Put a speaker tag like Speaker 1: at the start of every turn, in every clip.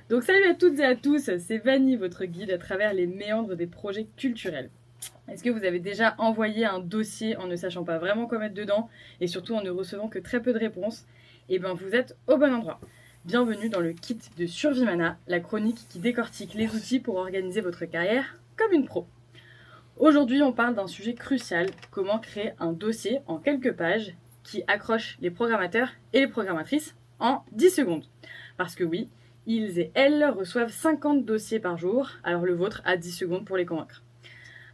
Speaker 1: Donc salut à toutes et à tous, c'est Vanny, votre guide à travers les méandres des projets culturels. Est-ce que vous avez déjà envoyé un dossier en ne sachant pas vraiment quoi mettre dedans et surtout en ne recevant que très peu de réponses? Eh bien vous êtes au bon endroit. Bienvenue dans le kit de Survimana, la chronique qui décortique les outils pour organiser votre carrière comme une pro. Aujourd'hui on parle d'un sujet crucial, comment créer un dossier en quelques pages qui accroche les programmateurs et les programmatrices en 10 secondes. Parce que oui, ils et elles reçoivent 50 dossiers par jour, alors le vôtre a 10 secondes pour les convaincre.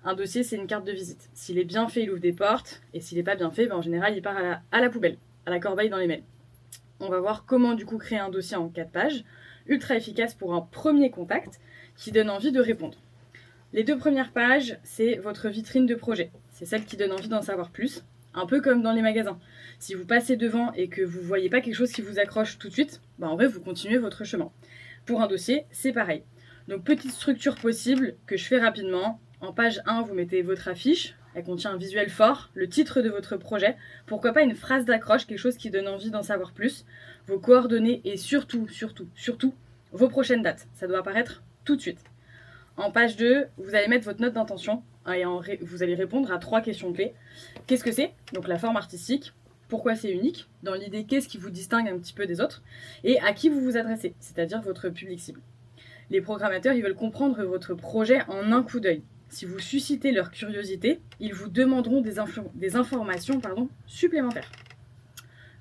Speaker 1: Un dossier, c'est une carte de visite. S'il est bien fait, il ouvre des portes, et s'il n'est pas bien fait, en général, il part à la poubelle, à la corbeille dans les mails. On va voir comment du coup créer un dossier en 4 pages, ultra efficace pour un premier contact, qui donne envie de répondre. Les 2 premières pages, c'est votre vitrine de projet. C'est celle qui donne envie d'en savoir plus, un peu comme dans les magasins. Si vous passez devant et que vous ne voyez pas quelque chose qui vous accroche tout de suite, en vrai, vous continuez votre chemin. Pour un dossier, c'est pareil. Donc, petite structure possible que je fais rapidement. En page 1, vous mettez votre affiche. Elle contient un visuel fort, le titre de votre projet. Pourquoi pas une phrase d'accroche, quelque chose qui donne envie d'en savoir plus. Vos coordonnées et surtout, vos prochaines dates. Ça doit apparaître tout de suite. En page 2, vous allez mettre votre note d'intention et vous allez répondre à 3 questions clés. Qu'est-ce que c'est? Donc la forme artistique. Pourquoi c'est unique? Dans l'idée, qu'est-ce qui vous distingue un petit peu des autres? Et à qui vous vous adressez, c'est-à-dire votre public cible. Les programmateurs, ils veulent comprendre votre projet en un coup d'œil. Si vous suscitez leur curiosité, ils vous demanderont des informations supplémentaires.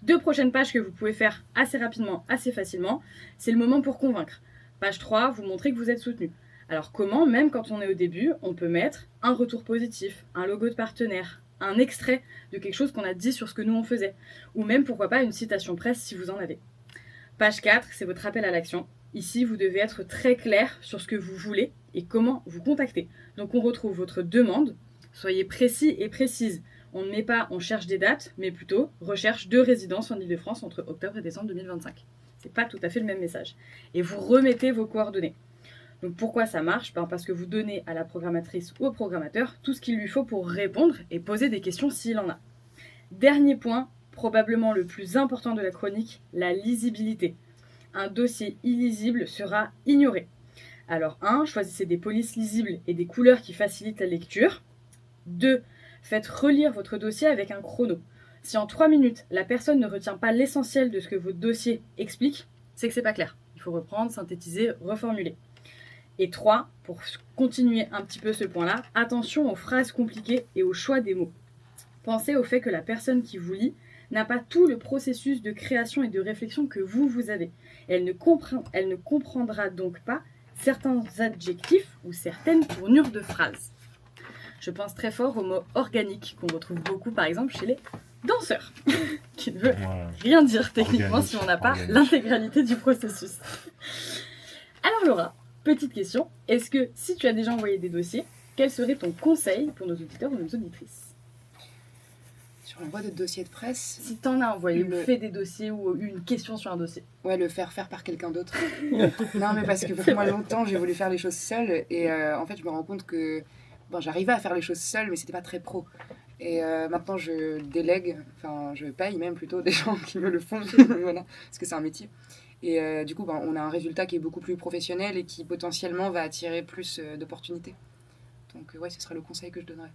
Speaker 1: 2 prochaines pages que vous pouvez faire assez rapidement, assez facilement, c'est le moment pour convaincre. Page 3, vous montrez que vous êtes soutenu. Alors comment, même quand on est au début, on peut mettre un retour positif, un logo de partenaire, un extrait de quelque chose qu'on a dit sur ce que nous on faisait, ou même pourquoi pas une citation presse si vous en avez. Page 4, c'est votre appel à l'action. Ici, vous devez être très clair sur ce que vous voulez et comment vous contacter. Donc on retrouve votre demande, soyez précis et précise. On ne met pas on cherche des dates, mais plutôt recherche de résidence en Ile-de-France entre octobre et décembre 2025. C'est pas tout à fait le même message. Et vous remettez vos coordonnées. Donc pourquoi ça marche? Parce que vous donnez à la programmatrice ou au programmateur tout ce qu'il lui faut pour répondre et poser des questions s'il en a. Dernier point, probablement le plus important de la chronique, la lisibilité. Un dossier illisible sera ignoré. Alors 1, choisissez des polices lisibles et des couleurs qui facilitent la lecture. 2, faites relire votre dossier avec un chrono. Si en 3 minutes, la personne ne retient pas l'essentiel de ce que votre dossier explique, c'est que c'est pas clair. Il faut reprendre, synthétiser, reformuler. Et 3, pour continuer un petit peu ce point-là, attention aux phrases compliquées et au choix des mots. Pensez au fait que la personne qui vous lit n'a pas tout le processus de création et de réflexion que vous avez. Elle ne comprendra donc pas certains adjectifs ou certaines tournures de phrases. Je pense très fort au mot organique qu'on retrouve beaucoup par exemple chez les danseurs, qui ne veut rien dire techniquement si on n'a pas l'intégralité du processus. Alors Laura, petite question, est-ce que si tu as déjà envoyé des dossiers, quel serait ton conseil pour nos auditeurs ou nos auditrices?
Speaker 2: Sur l'envoi de dossiers de presse.
Speaker 1: Si t'en as envoyé ou fait des dossiers ou eu une question sur un dossier.
Speaker 2: Ouais, le faire par quelqu'un d'autre. Non, mais parce que moi longtemps j'ai voulu faire les choses seule et en fait je me rends compte que j'arrivais à faire les choses seule mais c'était pas très pro. Et maintenant je délègue, je paye même plutôt des gens qui me le font, voilà, parce que c'est un métier. Et du coup on a un résultat qui est beaucoup plus professionnel et qui potentiellement va attirer plus d'opportunités. Donc ouais, ce serait le conseil que je donnerais.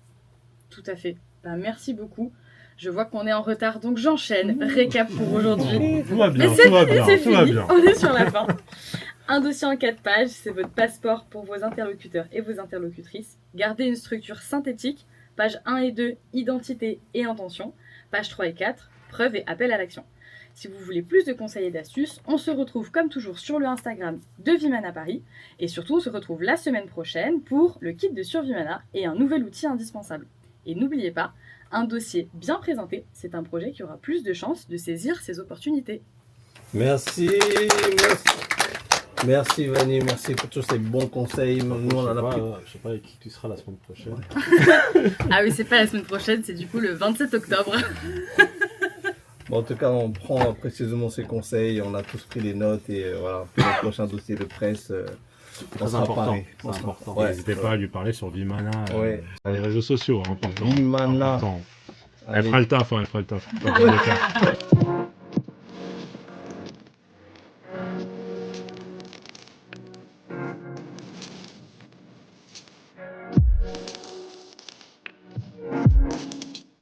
Speaker 1: Tout à fait. Merci beaucoup. Je vois qu'on est en retard, donc j'enchaîne. Récap pour aujourd'hui.
Speaker 3: Tout va bien,
Speaker 1: c'est fini. On est sur la fin. Un dossier en 4 pages, c'est votre passeport pour vos interlocuteurs et vos interlocutrices. Gardez une structure synthétique. Page 1 et 2, identité et intention. Page 3 et 4, preuve et appel à l'action. Si vous voulez plus de conseils et d'astuces, on se retrouve comme toujours sur le Instagram de Vimana Paris. Et surtout, on se retrouve la semaine prochaine pour le kit de Survimana et un nouvel outil indispensable. Et n'oubliez pas, un dossier bien présenté, c'est un projet qui aura plus de chances de saisir ses opportunités.
Speaker 4: Merci Vanny, merci pour tous ces bons conseils. Nous, on en a pris.
Speaker 3: Je sais pas avec qui tu seras la semaine prochaine.
Speaker 1: Ah oui, c'est pas la semaine prochaine, c'est du coup le 27 octobre.
Speaker 4: En tout cas, on prend précisément ces conseils, on a tous pris les notes et voilà, pour le prochain dossier de presse,
Speaker 3: C'est important. Ouais. N'hésitez pas à lui parler sur Vimana, les réseaux sociaux, important.
Speaker 4: Vimana.
Speaker 3: Elle fera le taf, elle fera le taf.